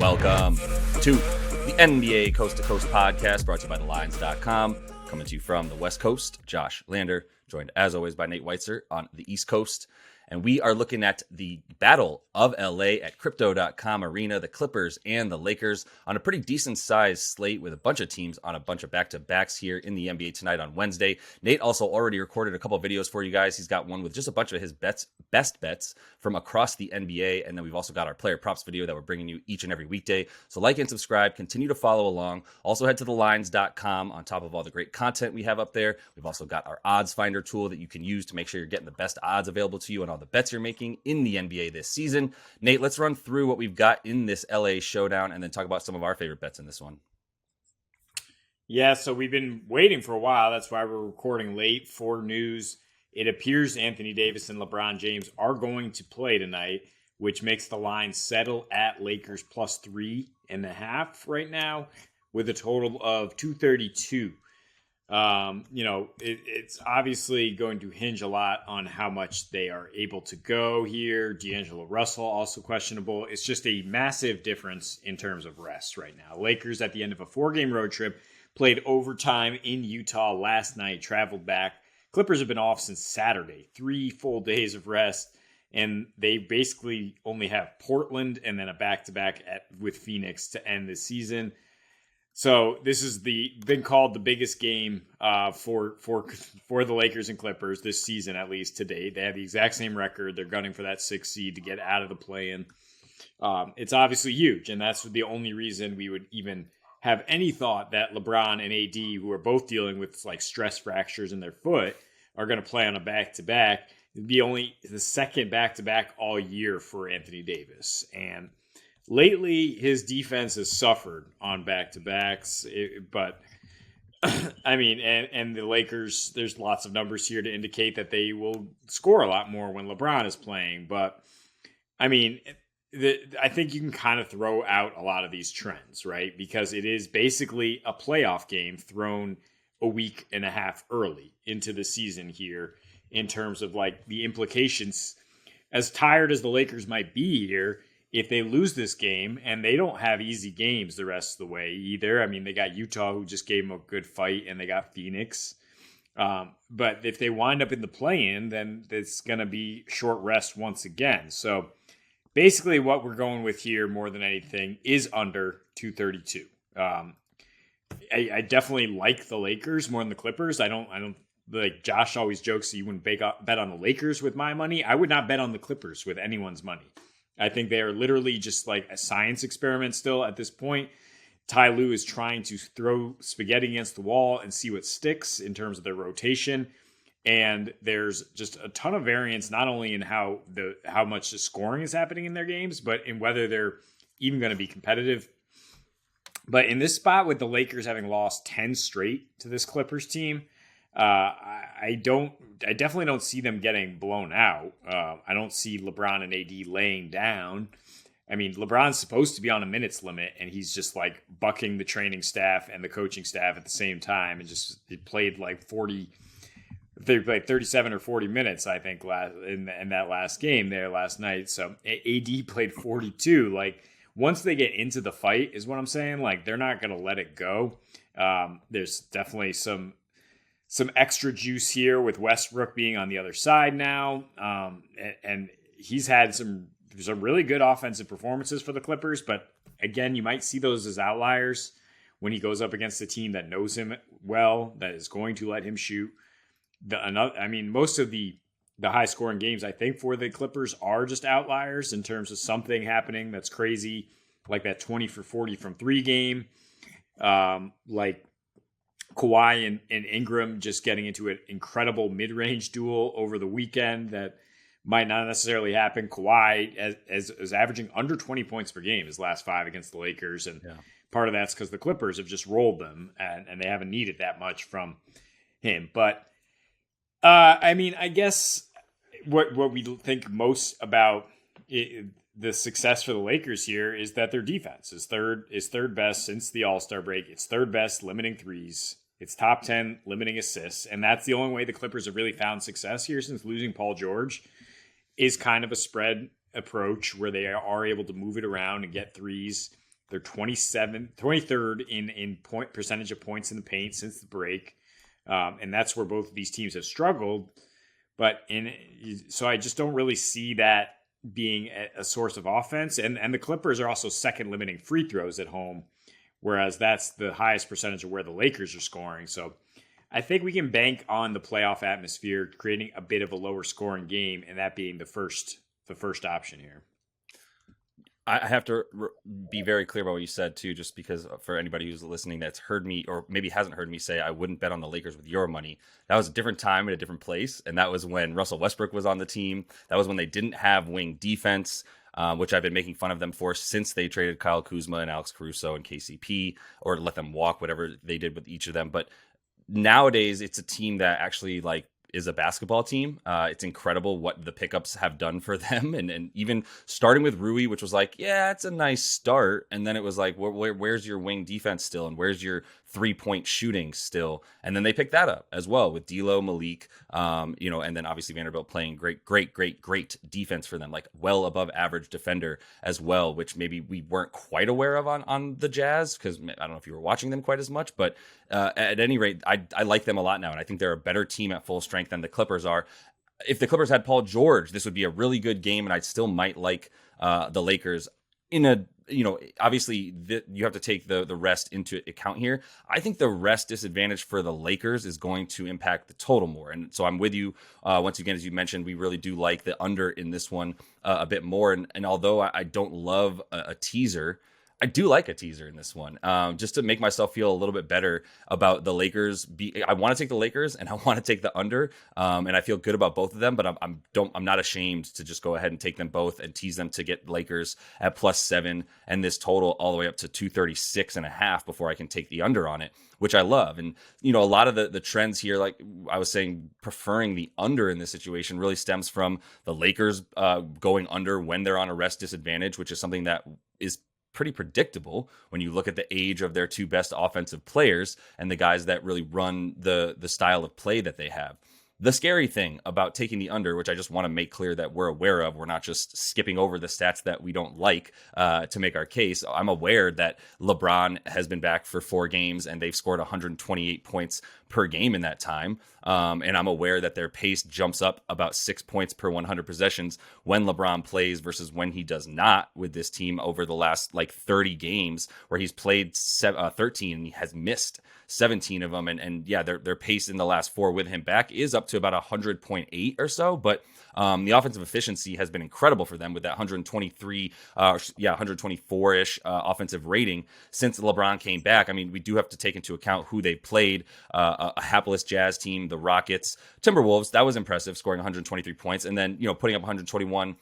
Welcome to the NBA Coast to Coast podcast brought to you by thelines.com. Coming to you from the West Coast, Josh Lander, joined as always by Nate Weitzer on the East Coast. And we are looking at the Battle of LA at Crypto.com Arena, the Clippers and the Lakers on a pretty decent sized slate with a bunch of teams on a bunch of back-to-backs here in the NBA tonight on Wednesday. Nate also already recorded a couple of videos for you guys. He's got one with just a bunch of his best bets from across the NBA. And then we've also got our player props video that we're bringing you each and every weekday. So like and subscribe, continue to follow along. Also head to thelines.com on top of all the great content we have up there. We've also got our odds finder tool that you can use to make sure you're getting the best odds available to you on all the bets you're making in the NBA this season. Nate, let's run through what we've got in this LA showdown and then talk about some of our favorite bets in this one. Yeah, so we've been waiting for a while. That's why we're recording late for news. It appears Anthony Davis and LeBron James are going to play tonight, which makes the line settle at Lakers plus 3.5 right now with a total of 232. It's obviously going to hinge a lot on how much they are able to go here. D'Angelo Russell also questionable. It's just a massive difference in terms of rest right now. Lakers at the end of a 4-game road trip played overtime in Utah last night, traveled back. Clippers have been off since Saturday, 3 full days of rest, and they basically only have Portland and then a back-to-back with Phoenix to end the season. So this is been called the biggest game for the Lakers and Clippers this season, at least to date. They have the exact same record. They're gunning for that 6th seed to get out of the play-in. It's obviously huge, and that's the only reason we would even have any thought that LeBron and AD, who are both dealing with like stress fractures in their foot, are going to play on a back-to-back. It'd be only the second back-to-back all year for Anthony Davis, and lately, his defense has suffered on back-to-backs, but I mean, and the Lakers, there's lots of numbers here to indicate that they will score a lot more when LeBron is playing. But I mean, I think you can kind of throw out a lot of these trends, right? Because it is basically a playoff game thrown a week and a half early into the season here in terms of like the implications. As tired as the Lakers might be here, if they lose this game, and they don't have easy games the rest of the way either. I mean, they got Utah, who just gave them a good fight, and they got Phoenix. But if they wind up in the play-in, then it's going to be short rest once again. So basically what we're going with here more than anything is under 232. I definitely like the Lakers more than the Clippers. I don't like Josh always jokes that you wouldn't bet on the Lakers with my money. I would not bet on the Clippers with anyone's money. I think they are literally just like a science experiment still at this point. Ty Lue is trying to throw spaghetti against the wall and see what sticks in terms of their rotation. And there's just a ton of variance, not only in how much the scoring is happening in their games, but in whether they're even going to be competitive. But in this spot with the Lakers having lost 10 straight to this Clippers team, I definitely don't see them getting blown out. I don't see LeBron and AD laying down. I mean, LeBron's supposed to be on a minutes limit, and he's just like bucking the training staff and the coaching staff at the same time, and he played like 37 or 40 minutes, I think, in that last game there last night. So AD played 42. Like, once they get into the fight is what I'm saying. Like, they're not going to let it go. There's definitely some extra juice here with Westbrook being on the other side now. And he's had some really good offensive performances for the Clippers. But again, you might see those as outliers when he goes up against a team that knows him well, that is going to let him shoot. Most of the high scoring games, I think, for the Clippers are just outliers in terms of something happening that's crazy, like that 20 for 40 from 3 game. Like Kawhi and Ingram just getting into an incredible mid-range duel over the weekend that might not necessarily happen. Kawhi is averaging under 20 points per game his last 5 against the Lakers, and part of that's because the Clippers have just rolled them, and they haven't needed that much from him. But I guess what we think most about the success for the Lakers here is that their defense is third best since the All-Star break. It's third best limiting threes. It's top 10 limiting assists. And that's the only way the Clippers have really found success here since losing Paul George, is kind of a spread approach where they are able to move it around and get threes They're 23rd in point percentage of points in the paint since the break. And that's where both of these teams have struggled. So I just don't really see that being a source of offense. And the Clippers are also second limiting free throws at home, whereas that's the highest percentage of where the Lakers are scoring. So I think we can bank on the playoff atmosphere, creating a bit of a lower scoring game, and that being the first option here. I have to be very clear about what you said too, just because for anybody who's listening that's heard me or maybe hasn't heard me say I wouldn't bet on the Lakers with your money. That was a different time and a different place, and that was when Russell Westbrook was on the team. That was when they didn't have wing defense, which I've been making fun of them for since they traded Kyle Kuzma and Alex Caruso and KCP, or let them walk, whatever they did with each of them. But nowadays, it's a team that actually is a basketball team. It's incredible what the pickups have done for them. And even starting with Rui, which was yeah, it's a nice start. And then it was where's your wing defense still? And where's your 3-point shooting still? And then they picked that up as well with D'Lo, Malik, and then obviously Vanderbilt playing great defense for them, well above average defender as well, which maybe we weren't quite aware of on the Jazz, because I don't know if you were watching them quite as much, but at any rate, I like them a lot now. And I think they're a better team at full strength than the Clippers are. If the Clippers had Paul George, this would be a really good game, and I still might like the Lakers in a, obviously you have to take the rest into account here. I think the rest disadvantage for the Lakers is going to impact the total more. And so I'm with you. Once again, as you mentioned, we really do like the under in this one a bit more. And although I don't love a teaser, I do like a teaser in this one, just to make myself feel a little bit better about the Lakers. I want to take the Lakers and I want to take the under, and I feel good about both of them. But I'm not ashamed to just go ahead and take them both and tease them to get Lakers at +7 and this total all the way up to 236.5 before I can take the under on it, which I love. And a lot of the trends here, like I was saying, preferring the under in this situation really stems from the Lakers going under when they're on a rest disadvantage, which is something that is pretty predictable when you look at the age of their two best offensive players and the guys that really run the style of play that they have. The scary thing about taking the under, which I just want to make clear that we're aware of, we're not just skipping over the stats that we don't like to make our case. I'm aware that LeBron has been back for 4 games and they've scored 128 points per game in that time. And I'm aware that their pace jumps up about 6 points per 100 possessions when LeBron plays versus when he does not with this team over the last 30 games, where he's played 13 and he has missed 17 of them. And yeah, their pace in the last 4 with him back is up to about 100.8 or so. But the offensive efficiency has been incredible for them with that 124-ish offensive rating since LeBron came back. I mean, we do have to take into account who they played. A hapless Jazz team, the Rockets, Timberwolves, that was impressive, scoring 123 points. And then, putting up 121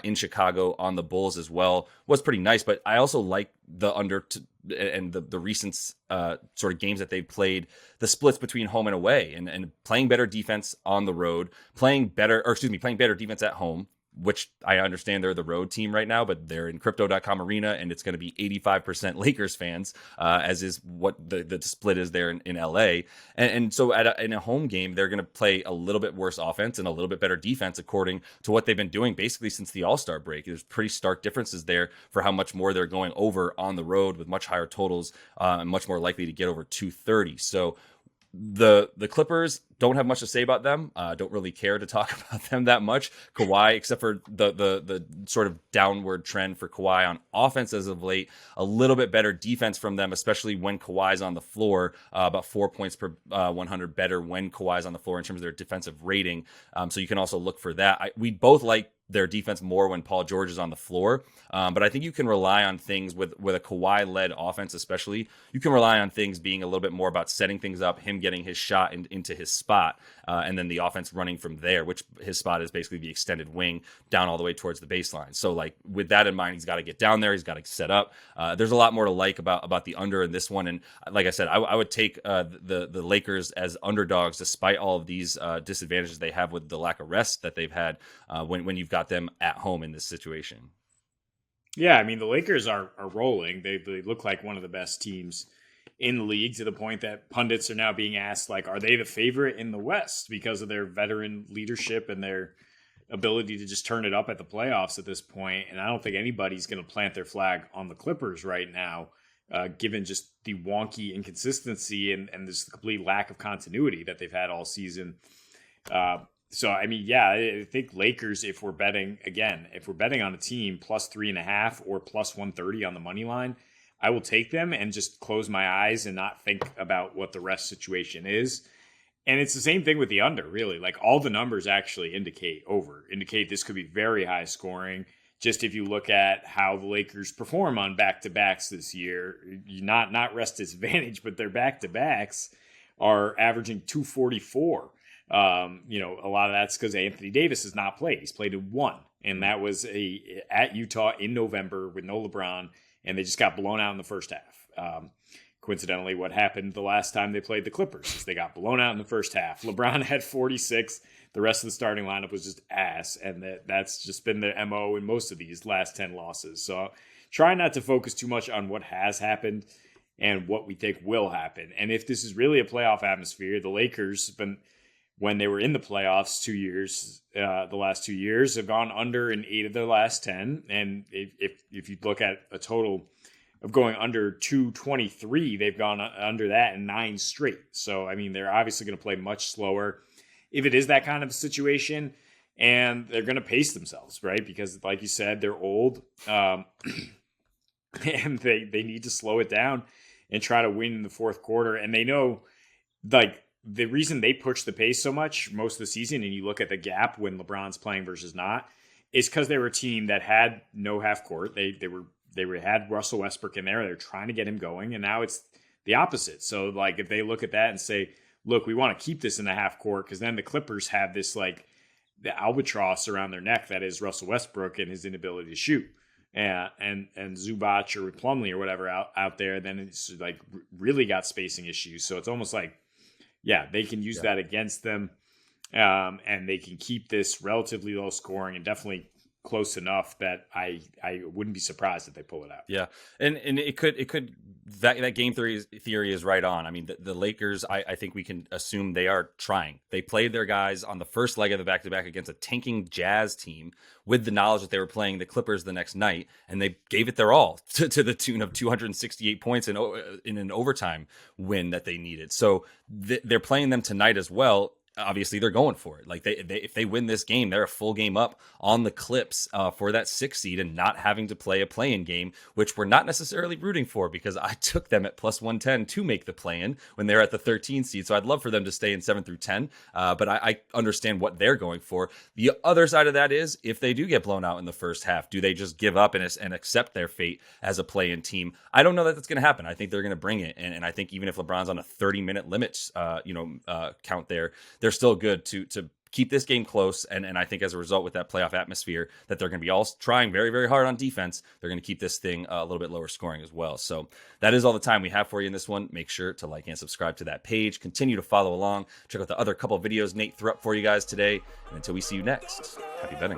in Chicago on the Bulls as well was pretty nice. But I also like the under and the recent sort of games that they've played, the splits between home and away, and playing better defense on the road, playing better defense at home, which I understand they're the road team right now, but they're in Crypto.com Arena, and it's going to be 85% Lakers fans, as is what the split is there in LA. And so in a home game, they're going to play a little bit worse offense and a little bit better defense, according to what they've been doing basically since the All-Star break. There's pretty stark differences there for how much more they're going over on the road with much higher totals, and much more likely to get over 230. So the Clippers, don't have much to say about them. Don't really care to talk about them that much. Kawhi, except for the sort of downward trend for Kawhi on offense as of late, a little bit better defense from them, especially when Kawhi's on the floor, about 4 points per 100 better when Kawhi's on the floor in terms of their defensive rating. So you can also look for that. We both like their defense more when Paul George is on the floor. But I think you can rely on things with a Kawhi-led offense, especially. You can rely on things being a little bit more about setting things up, him getting his shot into his spot, and then the offense running from there, which his spot is basically the extended wing down all the way towards the baseline. So with that in mind, he's got to get down there. He's got to set up. There's a lot more to like about the under in this one. And like I said, I would take the Lakers as underdogs despite all of these disadvantages they have with the lack of rest that they've had when you've got them at home in this situation. Yeah, I mean, the Lakers are rolling. They look like one of the best teams in the league, to the point that pundits are now being asked, are they the favorite in the West because of their veteran leadership and their ability to just turn it up at the playoffs at this point. And I don't think anybody's going to plant their flag on the Clippers right now, given just the wonky inconsistency and this complete lack of continuity that they've had all season. So, I mean, yeah, I think Lakers, if we're betting on a team plus 3.5 or plus 130 on the money line, I will take them and just close my eyes and not think about what the rest situation is. And it's the same thing with the under, really. Like, all the numbers actually indicate this could be very high scoring. Just if you look at how the Lakers perform on back-to-backs this year, not rest disadvantage, but their back-to-backs are averaging 244. A lot of that's because Anthony Davis has not played. He's played in one, and that was at Utah in November with no LeBron, and they just got blown out in the first half. Coincidentally, what happened the last time they played the Clippers is they got blown out in the first half. LeBron had 46. The rest of the starting lineup was just ass, and that's just been the MO in most of these last 10 losses. So try not to focus too much on what has happened and what we think will happen. And if this is really a playoff atmosphere, the Lakers, when they were in the playoffs the last 2 years, have gone under in 8 of their last 10. And if you look at a total of going under 223, they've gone under that in 9 straight. So, I mean, they're obviously going to play much slower if it is that kind of a situation, and they're going to pace themselves, right? Because, like you said, they're old, and they need to slow it down and try to win in the fourth quarter. And they know, like, the reason they push the pace so much most of the season, and you look at the gap when LeBron's playing versus not, is because they were a team that had no half court. They had Russell Westbrook in there. They're trying to get him going, and now it's the opposite. So, like, if they look at that and say, look, we want to keep this in the half court, because then the Clippers have this, like, the albatross around their neck that is Russell Westbrook and his inability to shoot. And Zubac or Plumlee or whatever out there, then it's like really got spacing issues. So it's almost like, yeah, they can use that against them, and they can keep this relatively low scoring and definitely close enough that I wouldn't be surprised if they pull it out. Yeah, and it could that game theory is right on. I mean, the Lakers, I think we can assume they are trying. They played their guys on the first leg of the back-to-back against a tanking Jazz team with the knowledge that they were playing the Clippers the next night, and they gave it their all to the tune of 268 points in an overtime win that they needed. So they're playing them tonight as well. Obviously, they're going for it. Like, if they win this game, they're a full game up on the Clips for that 6th seed and not having to play a play-in game, which we're not necessarily rooting for, because I took them at plus 110 to make the play-in when they're at the 13th seed. So I'd love for them to stay in 7 through 10, but I understand what they're going for. The other side of that is, if they do get blown out in the first half, do they just give up and accept their fate as a play-in team? I don't know that that's going to happen. I think they're going to bring it, and I think even if LeBron's on a 30-minute limit count they're still good to keep this game close. And I think as a result, with that playoff atmosphere, that they're going to be all trying very, very hard on defense, they're going to keep this thing a little bit lower scoring as well. So that is all the time we have for you in this one. Make sure to like and subscribe to that page. Continue to follow along. Check out the other couple of videos Nate threw up for you guys today. And until we see you next, happy betting.